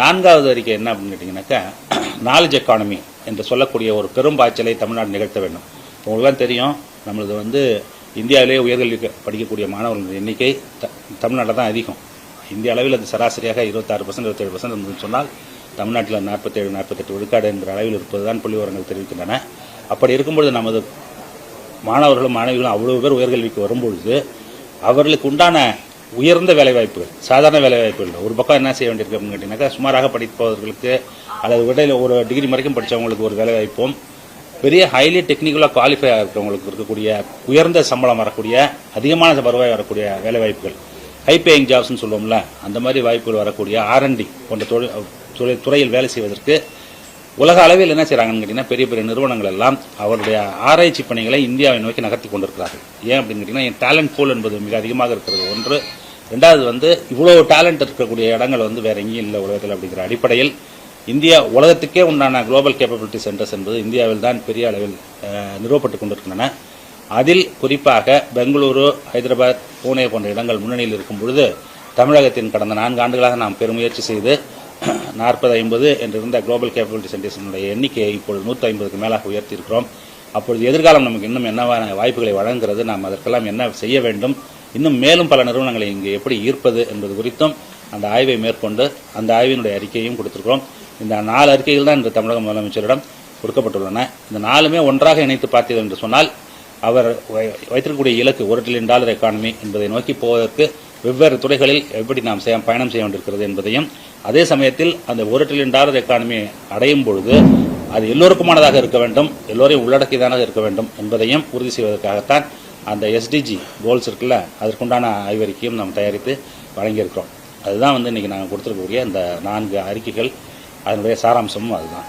நான்காவது அறிக்கை என்ன அப்படின்னு கேட்டிங்கன்னாக்கா, நாலேஜ் எக்கானமி என்று சொல்லக்கூடிய ஒரு பெரும் பாய்ச்சலை தமிழ்நாடு நிகழ்த்த வேண்டும். உங்களுக்கு தான் தெரியும், நம்மளது இந்தியாவிலேயே உயர்கல்வி படிக்கக்கூடிய மாணவர்கள் எண்ணிக்கை தமிழ்நாட்டில் தான் அதிகம். இந்திய அளவில் அது சராசரியாக 26% 27% என்று சொன்னால், தமிழ்நாட்டில் 47-48 விழுக்காடு என்ற அளவில் இருப்பதுதான் புள்ளிவிவரங்கள் தெரிவிக்கின்றன. அப்படி இருக்கும்பொழுது நமது மாணவர்களும் மாணவிகளும் அவ்வளவு பேர் உயர்கல்விக்கு வரும்பொழுது அவர்களுக்கு உண்டான உயர்ந்த வேலைவாய்ப்புகள், சாதாரண வேலைவாய்ப்புகள் ஒரு பக்கம் என்ன செய்ய வேண்டியிருக்கு அப்படின்னு கேட்டிங்கனாக்கா, சுமாராக படிப்பவர்களுக்கு அல்லது இடையில ஒரு டிகிரி வரைக்கும் படித்தவங்களுக்கு ஒரு வேலைவாய்ப்பும், பெரிய ஹைலி டெக்னிக்கலாக குவாலிஃபை இருக்கிறவங்களுக்கு இருக்கக்கூடிய உயர்ந்த சம்பளம் வரக்கூடிய அதிகமான வருவாய் வரக்கூடிய வேலைவாய்ப்புகள், ஹை பேயிங் ஜாப்ஸ்ன்னு சொல்லுவோம்ல, அந்த மாதிரி வாய்ப்புகள் வரக்கூடிய R&D போன்ற துறையில் வேலை செய்வதற்கு உலக அளவில் என்ன செய்கிறாங்கன்னு கேட்டிங்கன்னா, பெரிய பெரிய நிறுவனங்கள் எல்லாம் அவருடைய ஆராய்ச்சி பணிகளை இந்தியாவை நோக்கி நகர்த்தி கொண்டிருக்கிறார்கள். ஏன் அப்படின்னு கேட்டிங்கன்னா, டேலண்ட் பூல் என்பது மிக அதிகமாக இருக்கிறது ஒன்று. ரெண்டாவது இவ்வளோ டேலண்ட் இருக்கக்கூடிய இடங்கள் வேற எங்கேயும் இல்லை உலகத்தில் அப்படிங்கிற அடிப்படையில் இந்தியா உலகத்துக்கே உண்டான குளோபல் கேப்பபிலிட்டி சென்டர்ஸ் என்பது இந்தியாவில் தான் பெரிய அளவில் நிறுவப்பட்டு கொண்டிருக்கின்றன. அதில் குறிப்பாக பெங்களூரு, ஹைதராபாத், பூனே போன்ற இடங்கள் முன்னணியில் இருக்கும் பொழுது, தமிழகத்தின் கடந்த 4 ஆண்டுகளாக நாம் பெருமுயற்சி செய்து 40-50 என்றிருந்த குளோபல் கேப்பபிலிட்டி சென்டர்ஸினுடைய எண்ணிக்கையை இப்பொழுது 150க்கு மேலாக உயர்த்தியிருக்கிறோம். அப்பொழுது எதிர்காலம் நமக்கு இன்னும் என்னவான வாய்ப்புகளை வழங்குகிறது, நாம் அதற்கெல்லாம் என்ன செய்ய வேண்டும், இன்னும் மேலும் பல நிறுவனங்களை இங்கே எப்படி ஈர்ப்பது என்பது குறித்தும் அந்த ஆய்வை மேற்கொண்டு அந்த ஆய்வினுடைய அறிக்கையையும் கொடுத்திருக்கிறோம். இந்த 4 அறிக்கைகள் தான் இன்று தமிழக முதலமைச்சரிடம் கொடுக்கப்பட்டுள்ளன. இந்த 4மே ஒன்றாக இணைத்து பார்த்தீர்கள் என்று சொன்னால், அவர் வைத்திருக்கக்கூடிய இலக்கு $1 trillion எக்கானமி என்பதை நோக்கி போவதற்கு வெவ்வேறு துறைகளில் எப்படி நாம் பயணம் செய்ய வேண்டியிருக்கிறது என்பதையும், அதே சமயத்தில் அந்த $1 trillion எக்கானமி அடையும் பொழுது அது எல்லோருக்குமானதாக இருக்க வேண்டும், எல்லோரையும் உள்ளடக்கியதானதாக இருக்க வேண்டும் என்பதையும் உறுதி செய்வதற்காகத்தான் அந்த SDG கோல்ஸ் இருக்குல்ல, அதற்குண்டான ஆய்வறிக்கையும் நாம் தயாரித்து வழங்கியிருக்கிறோம். அதுதான் இன்றைக்கி நாங்கள் கொடுத்துருக்கக்கூடிய இந்த 4 அறிக்கைகள், அதனுடைய சாராம்சமும் அதுதான்.